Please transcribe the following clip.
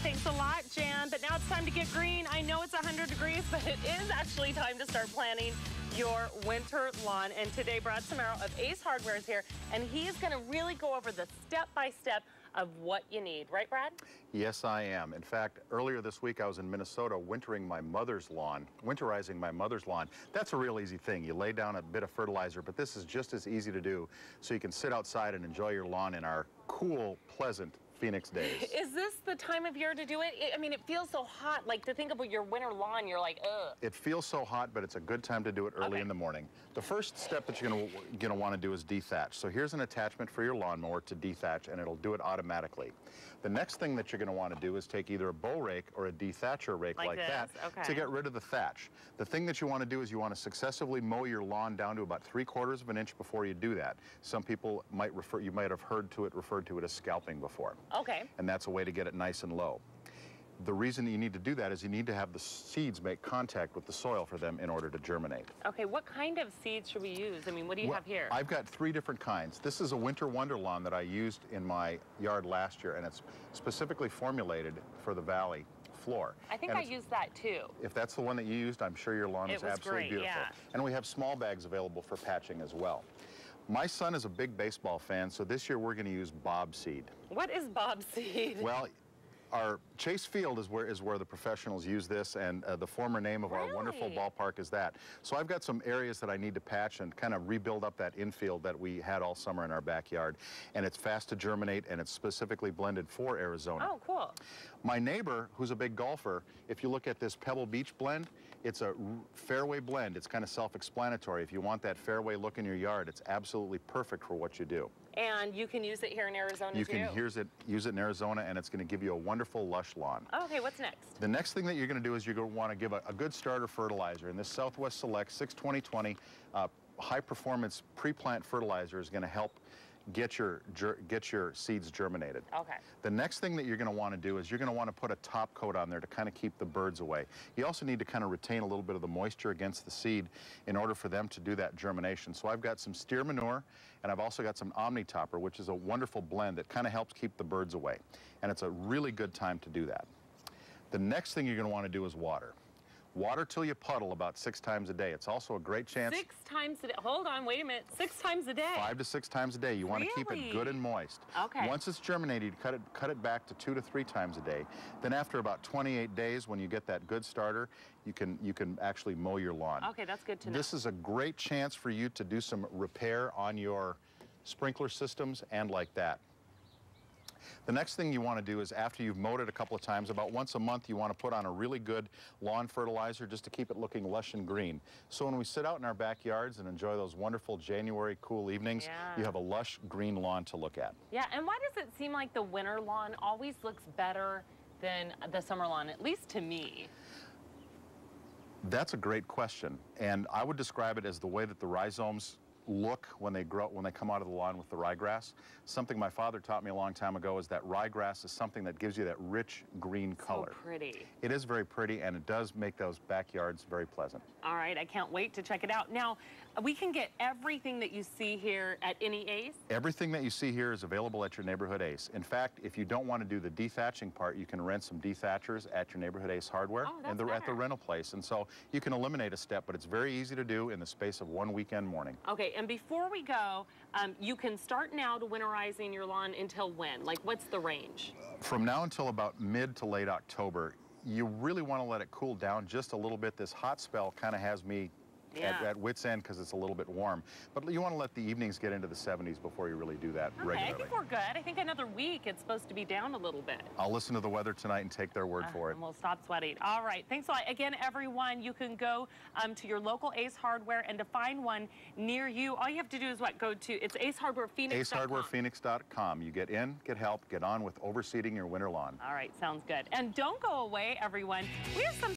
Thanks a lot, Jan. But now it's time to get green. I know it's 100 degrees, but it is actually time to start planting your winter lawn. And today, Brad Samaro of Ace Hardware is here, and he is going to really go over the step-by-step of what you need. Right, Brad? Yes, I am. In fact, earlier this week, I was in Minnesota winterizing my mother's lawn. That's a real easy thing. You lay down a bit of fertilizer, but this is just as easy to do, so you can sit outside and enjoy your lawn in our cool, pleasant Phoenix days. Is this the time of year to do it? I mean, it feels so hot. Like, to think about your winter lawn, you're like, ugh. It feels so hot, but it's a good time to do it early in the morning. The first step that you're gonna want to do is dethatch. So here's an attachment for your lawnmower to dethatch, and it'll do it automatically. The next thing that you're going to want to do is take either a bow rake or a dethatcher rake like that to get rid of the thatch. The thing that you want to do is you want to successively mow your lawn down to about 3/4 of an inch before you do that. Some people you might have referred to it as scalping before. Okay. And that's a way to get it nice and low. The reason that you need to do that is you need to have the seeds make contact with the soil for them in order to germinate. Okay, what kind of seeds should we use? I mean, what do you have here? I've got 3 different kinds. This is a winter wonder lawn that I used in my yard last year, and it's specifically formulated for the valley floor. I think I used that too. If that's the one that you used, I'm sure your lawn is absolutely beautiful. Yeah. And we have small bags available for patching as well. My son is a big baseball fan, so this year we're going to use bob seed. What is bob seed? Well, our Chase Field is where the professionals use this, and the former name of our wonderful ballpark is that. So I've got some areas that I need to patch and kind of rebuild up that infield that we had all summer in our backyard. And it's fast to germinate, and it's specifically blended for Arizona. Oh, cool. My neighbor, who's a big golfer, if you look at this Pebble Beach blend, it's a fairway blend. It's kind of self-explanatory. If you want that fairway look in your yard, it's absolutely perfect for what you do. And you can use it here in Arizona too? You can use it in Arizona, and it's going to give you a wonderful, lush lawn. Okay, what's next? The next thing that you're going to do is you're going to want to give a good starter fertilizer. And this Southwest Select 620-20 high-performance pre-plant fertilizer is going to help get your seeds germinated. Okay. The next thing that you're going to want to do is you're going to want to put a top coat on there to kind of keep the birds away. You also need to kind of retain a little bit of the moisture against the seed in order for them to do that germination. So I've got some steer manure, and I've also got some Omni Topper, which is a wonderful blend that kind of helps keep the birds away. And it's a really good time to do that. The next thing you're going to want to do is water. Water till you puddle about 6 times a day. It's also a great chance. 6 times a day. Hold on, wait a minute. 6 times a day? 5 to 6 times a day. You want to keep it good and moist. Okay. Once it's germinated, cut it back to 2 to 3 times a day. Then after about 28 days, when you get that good starter, you can actually mow your lawn. Okay, that's good to know. This is a great chance for you to do some repair on your sprinkler systems and like that. The next thing you want to do is, after you've mowed it a couple of times, about once a month, you want to put on a really good lawn fertilizer just to keep it looking lush and green. So when we sit out in our backyards and enjoy those wonderful January cool evenings, you have a lush green lawn to look at. Yeah, and why does it seem like the winter lawn always looks better than the summer lawn, at least to me? That's a great question, and I would describe it as the way that the rhizomes look when they come out of the lawn with the ryegrass. Something my father taught me a long time ago is that ryegrass is something that gives you that rich green color. So pretty. It is very pretty, and it does make those backyards very pleasant. All right, I can't wait to check it out. Now, we can get everything that you see here at any Ace? Everything that you see here is available at your neighborhood Ace. In fact, if you don't want to do the dethatching part, you can rent some dethatchers at your neighborhood Ace Hardware and at the rental place. And so you can eliminate a step, but it's very easy to do in the space of one weekend morning. Okay, and before we go, you can start now to winterizing your lawn until when? Like, what's the range? From now until about mid to late October. You really want to let it cool down just a little bit. This hot spell kind of has me at wit's end because it's a little bit warm. But you want to let the evenings get into the 70s before you really do that regularly. I think we're good. I think another week it's supposed to be down a little bit. I'll listen to the weather tonight and take their word for it. And we'll stop sweating. All right. Thanks a lot. Again, everyone, you can go to your local Ace Hardware, and to find one near you, all you have to do is what? Go to, it's acehardwarephoenix.com. acehardwarephoenix.com. You get in, get help, get on with overseeding your winter lawn. All right. Sounds good. And don't go away, everyone. We have some